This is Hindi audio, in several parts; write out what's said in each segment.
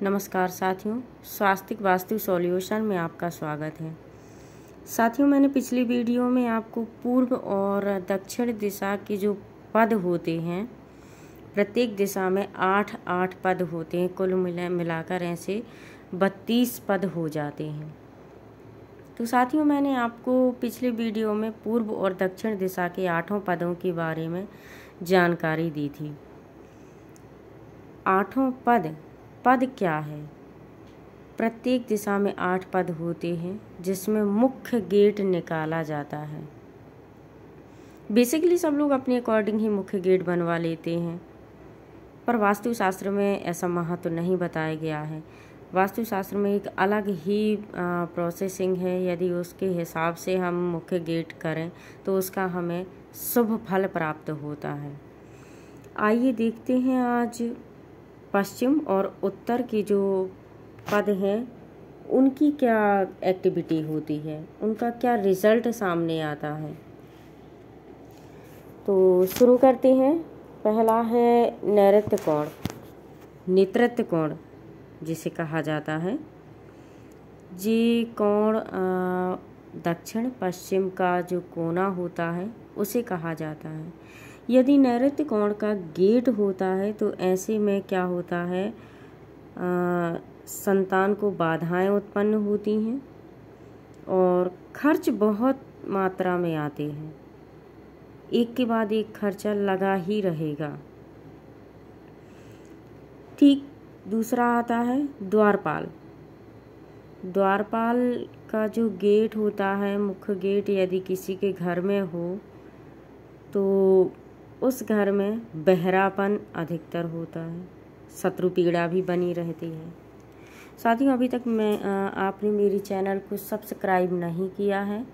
नमस्कार साथियों, स्वास्तिक वास्तु सॉल्यूशन में आपका स्वागत है। साथियों, मैंने पिछली वीडियो में आपको पूर्व और दक्षिण दिशा के जो पद होते हैं, प्रत्येक दिशा में 8-8 पद होते हैं। कुल मिलाकर ऐसे 32 पद हो जाते हैं। तो साथियों, मैंने आपको पिछली वीडियो में पूर्व और दक्षिण दिशा के 8 पदों के बारे में जानकारी दी थी। 8 पद क्या है? प्रत्येक दिशा में 8 पद होते हैं, जिसमें मुख्य गेट निकाला जाता है। बेसिकली सब लोग अपने अकॉर्डिंग ही मुख्य गेट बनवा लेते हैं, पर वास्तुशास्त्र में ऐसा महत्व नहीं बताया गया है। वास्तुशास्त्र में एक अलग ही प्रोसेसिंग है। यदि उसके हिसाब से हम मुख्य गेट करें तो उसका हमें शुभ फल प्राप्त होता है। आइए देखते हैं आज पश्चिम और उत्तर के जो पद हैं उनकी क्या एक्टिविटी होती है, उनका क्या रिजल्ट सामने आता है। तो शुरू करते हैं। पहला है नैऋत्य कोण, नेतृत्व कोण जिसे कहा जाता है। ये कोण दक्षिण पश्चिम का जो कोना होता है उसे कहा जाता है। यदि नैऋत्य कोण का गेट होता है तो ऐसे में क्या होता है, संतान को बाधाएं उत्पन्न होती हैं और खर्च बहुत मात्रा में आते हैं। एक के बाद एक खर्चा लगा ही रहेगा। ठीक दूसरा आता है द्वारपाल। द्वारपाल का जो गेट होता है, मुख्य गेट, यदि किसी के घर में हो तो उस घर में बहरापन अधिकतर होता है, शत्रु पीड़ा भी बनी रहती है। साथियों, अभी तक आपने मेरी चैनल को सब्सक्राइब नहीं किया है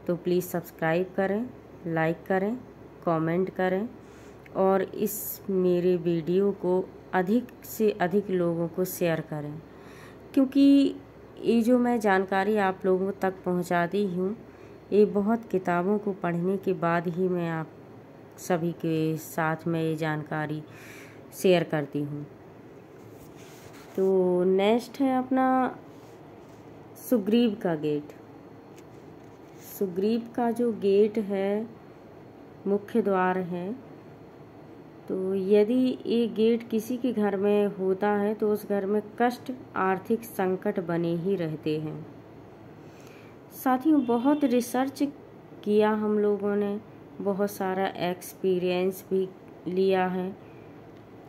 तो प्लीज़ सब्सक्राइब करें, लाइक करें, कमेंट करें और इस मेरे वीडियो को अधिक से अधिक लोगों को शेयर करें, क्योंकि ये जो मैं जानकारी आप लोगों तक पहुंचाती हूँ, ये बहुत किताबों को पढ़ने के बाद ही मैं आप सभी के साथ में ये जानकारी शेयर करती हूँ। तो नेक्स्ट है अपना सुग्रीव का गेट। सुग्रीव का जो गेट है, मुख्य द्वार है, तो यदि ये गेट किसी के घर में होता है तो उस घर में कष्ट, आर्थिक संकट बने ही रहते हैं। साथियों, बहुत रिसर्च किया हम लोगों ने, बहुत सारा एक्सपीरियंस भी लिया है।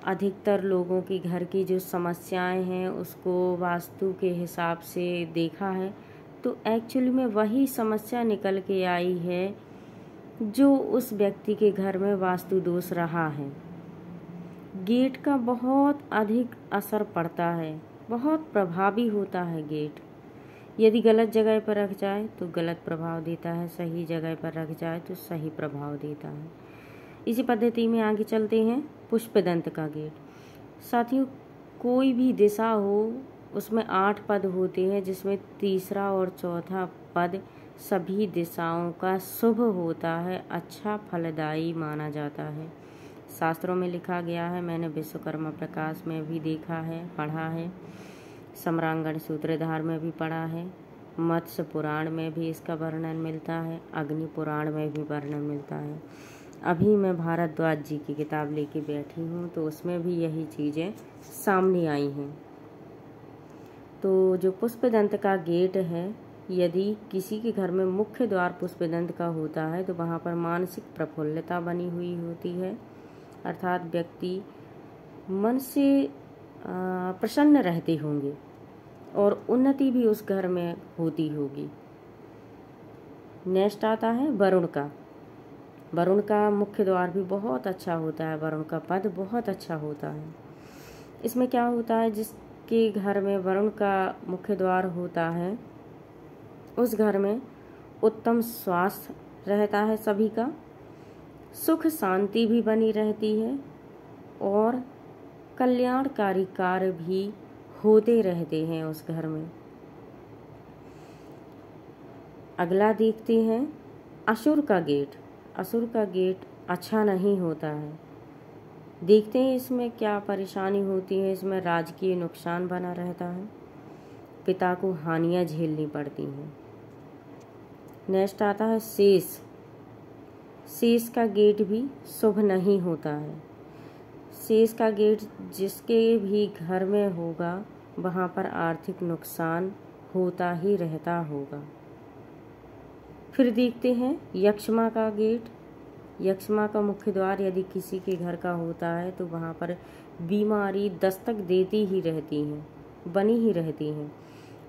अधिकतर लोगों की घर की जो समस्याएं हैं उसको वास्तु के हिसाब से देखा है, तो एक्चुअली में वही समस्या निकल के आई है जो उस व्यक्ति के घर में वास्तु दोष रहा है। गेट का बहुत अधिक असर पड़ता है, बहुत प्रभावी होता है गेट। यदि गलत जगह पर रख जाए तो गलत प्रभाव देता है, सही जगह पर रख जाए तो सही प्रभाव देता है। इसी पद्धति में आगे चलते हैं। पुष्पदंत का गेट। साथियों, कोई भी दिशा हो उसमें 8 पद होते हैं, जिसमें तीसरा और चौथा पद सभी दिशाओं का शुभ होता है, अच्छा फलदायी माना जाता है। शास्त्रों में लिखा गया है, मैंने विश्वकर्मा प्रकाश में भी देखा है, पढ़ा है, सम्रांगण सूत्रधार में भी पढ़ा है, मत्स्य पुराण में भी इसका वर्णन मिलता है, अग्नि पुराण में भी वर्णन मिलता है। अभी मैं भारद्वाज जी की किताब लेके बैठी हूँ तो उसमें भी यही चीज़ें सामने आई हैं। तो जो पुष्पदंत का गेट है, यदि किसी के घर में मुख्य द्वार पुष्पदंत का होता है तो वहाँ पर मानसिक प्रफुल्लता बनी हुई होती है, अर्थात व्यक्ति मन से प्रसन्न रहते होंगे और उन्नति भी उस घर में होती होगी। नेक्स्ट आता है वरुण का। वरुण का मुख्य द्वार भी बहुत अच्छा होता है, वरुण का पद बहुत अच्छा होता है। इसमें क्या होता है, जिसके घर में वरुण का मुख्य द्वार होता है उस घर में उत्तम स्वास्थ्य रहता है सभी का, सुख शांति भी बनी रहती है और कल्याणकारी कार्य भी होते रहते हैं उस घर में। अगला देखते हैं असुर का गेट। असुर का गेट अच्छा नहीं होता है। देखते हैं इसमें क्या परेशानी होती है। इसमें राजकीय नुकसान बना रहता है, पिता को हानियां झेलनी पड़ती हैं। नेक्स्ट आता है शेष। शेष का गेट भी शुभ नहीं होता है। शेष का गेट जिसके भी घर में होगा वहाँ पर आर्थिक नुकसान होता ही रहता होगा। फिर देखते हैं यक्षमा का गेट। यक्षमा का मुख्य द्वार यदि किसी के घर का होता है तो वहाँ पर बीमारी दस्तक देती ही रहती हैं, बनी ही रहती हैं।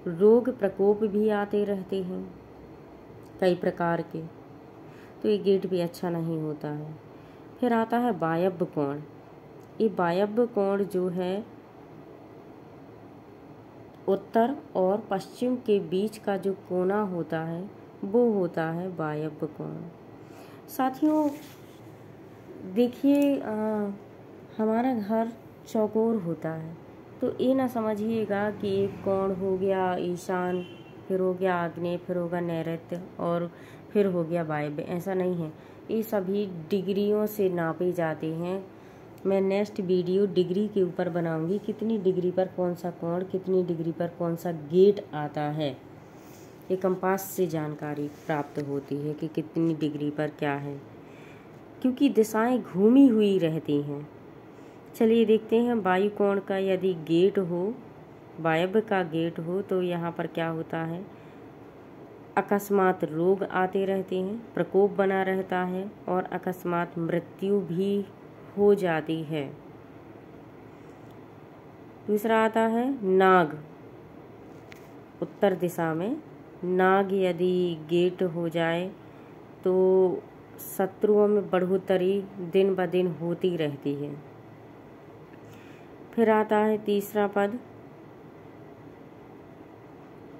रोग प्रकोप भी आते रहते हैं कई प्रकार के, तो ये गेट भी अच्छा नहीं होता है। फिर आता है वायव्य कोण। ये वायव्य कोण जो है उत्तर और पश्चिम के बीच का जो कोना होता है वो होता है वायव्य कोण। साथियों देखिए, हमारा घर चौकोर होता है तो ये ना समझिएगा कि एक कोण हो गया ईशान, फिर हो गया आग्नेय, फिर होगा नैऋत्य और फिर हो गया वायव्य। ऐसा नहीं है, ये सभी डिग्रियों से नापे जाते हैं। मैं नेक्स्ट वीडियो डिग्री के ऊपर बनाऊंगी, कितनी डिग्री पर कौन सा कोण, कितनी डिग्री पर कौन सा गेट आता है। ये कंपास से जानकारी प्राप्त होती है कि कितनी डिग्री पर क्या है, क्योंकि दिशाएं घूमी हुई रहती हैं। चलिए देखते हैं वायु कोण का यदि गेट हो, वायव्य का गेट हो, तो यहाँ पर क्या होता है, अकस्मात रोग आते रहते हैं, प्रकोप बना रहता है और अकस्मात मृत्यु भी हो जाती है। दूसरा आता है नाग। उत्तर दिशा में नाग यदि गेट हो जाए तो शत्रुओं में बढ़ोतरी दिन ब दिन होती रहती है। फिर आता है तीसरा पद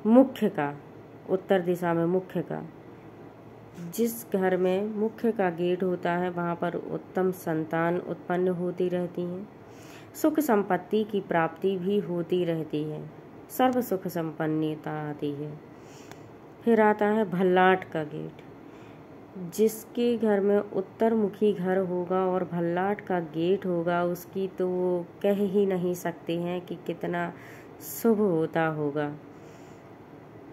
मुख्य का। उत्तर दिशा में मुख्य का, जिस घर में मुख्य का गेट होता है वहाँ पर उत्तम संतान उत्पन्न होती रहती हैं, सुख संपत्ति की प्राप्ति भी होती रहती है, सर्व सुख संपन्नता आती है। फिर आता है भल्लाट का गेट। जिसके घर में उत्तर मुखी घर होगा और भल्लाट का गेट होगा उसकी तो कह ही नहीं सकते हैं कि कितना शुभ होता होगा।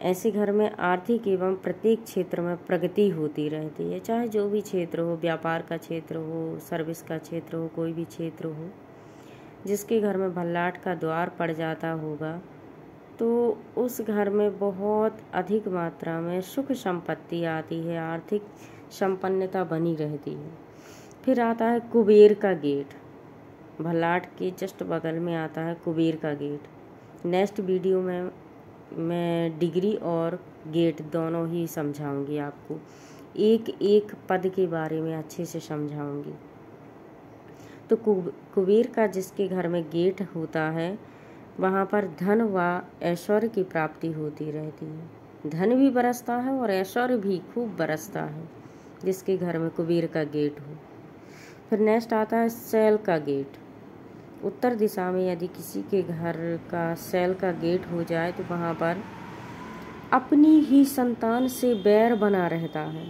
ऐसे घर में आर्थिक एवं प्रत्येक क्षेत्र में प्रगति होती रहती है, चाहे जो भी क्षेत्र हो, व्यापार का क्षेत्र हो, सर्विस का क्षेत्र हो, कोई भी क्षेत्र हो। जिसके घर में भल्लाट का द्वार पड़ जाता होगा तो उस घर में बहुत अधिक मात्रा में सुख संपत्ति आती है, आर्थिक संपन्नता बनी रहती है। फिर आता है कुबेर का गेट। भल्लाट के जस्ट बगल में आता है कुबेर का गेट। नेक्स्ट वीडियो में मैं डिग्री और गेट दोनों ही समझाऊंगी, आपको एक एक पद के बारे में अच्छे से समझाऊंगी। तो कुबेर का जिसके घर में गेट होता है वहाँ पर धन व ऐश्वर्य की प्राप्ति होती रहती है। धन भी बरसता है और ऐश्वर्य भी खूब बरसता है जिसके घर में कुबेर का गेट हो। फिर नेक्स्ट आता है शैल का गेट। उत्तर दिशा में यदि किसी के घर का शैल का गेट हो जाए तो वहाँ पर अपनी ही संतान से बैर बना रहता है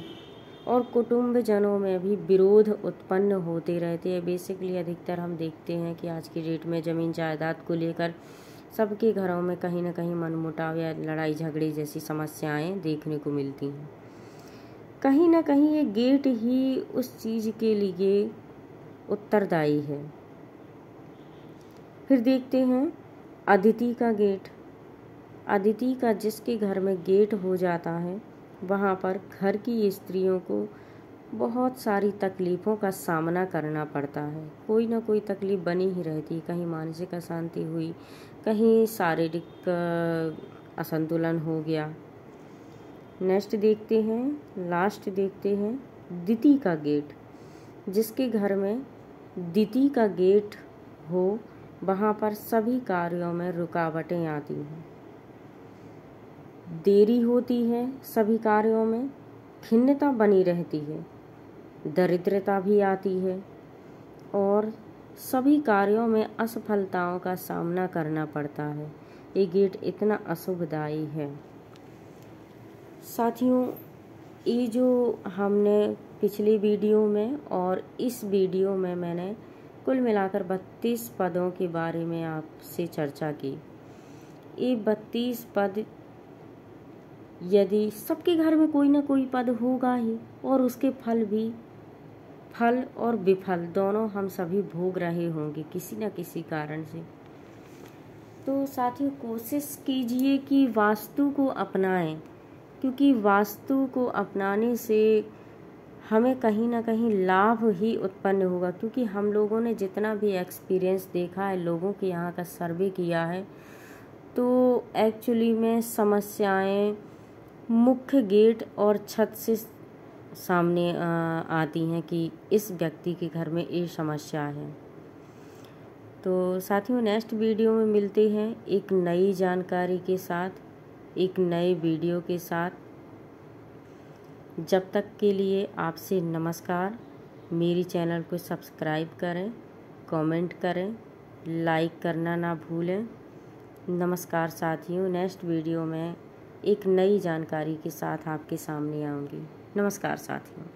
और कुटुंब जनों में भी विरोध उत्पन्न होते रहते हैं। बेसिकली अधिकतर हम देखते हैं कि आज की डेट में ज़मीन जायदाद को लेकर सबके घरों में कहीं ना कहीं मनमुटाव या लड़ाई झगड़े जैसी समस्याएं देखने को मिलती हैं। कहीं ना कहीं ये गेट ही उस चीज़ के लिए उत्तरदायी है। फिर देखते हैं अदिति का गेट। अदिति का जिसके घर में गेट हो जाता है वहाँ पर घर की स्त्रियों को बहुत सारी तकलीफ़ों का सामना करना पड़ता है। कोई ना कोई तकलीफ़ बनी ही रहती, कहीं मानसिक अशांति हुई, कहीं शारीरिक असंतुलन हो गया। नेक्स्ट देखते हैं, लास्ट देखते हैं दिति का गेट। जिसके घर में दिति का गेट हो वहाँ पर सभी कार्यों में रुकावटें आती हैं, देरी होती है सभी कार्यों में, खिन्नता बनी रहती है, दरिद्रता भी आती है और सभी कार्यों में असफलताओं का सामना करना पड़ता है। ये गेट इतना अशुभदायी है। साथियों, ये जो हमने पिछली वीडियो में और इस वीडियो में मैंने कुल मिलाकर 32 पदों के बारे में आपसे चर्चा की। ये 32 पद, यदि सबके घर में कोई ना कोई पद होगा ही, और उसके फल और विफल दोनों हम सभी भोग रहे होंगे किसी न किसी कारण से। तो साथियों, कोशिश कीजिए कि वास्तु को अपनाएं, क्योंकि वास्तु को अपनाने से हमें कहीं ना कहीं लाभ ही उत्पन्न होगा। क्योंकि हम लोगों ने जितना भी एक्सपीरियंस देखा है, लोगों के यहाँ का सर्वे किया है, तो एक्चुअली में समस्याएं मुख्य गेट और छत से सामने आती हैं कि इस व्यक्ति के घर में ये समस्या है। तो साथियों, नेक्स्ट वीडियो में मिलते हैं एक नई जानकारी के साथ, एक नए वीडियो के साथ। जब तक के लिए आपसे नमस्कार। मेरी चैनल को सब्सक्राइब करें, कमेंट करें, लाइक करना ना भूलें। नमस्कार साथियों, नेक्स्ट वीडियो में एक नई जानकारी के साथ आपके सामने आऊँगी। नमस्कार साथियों।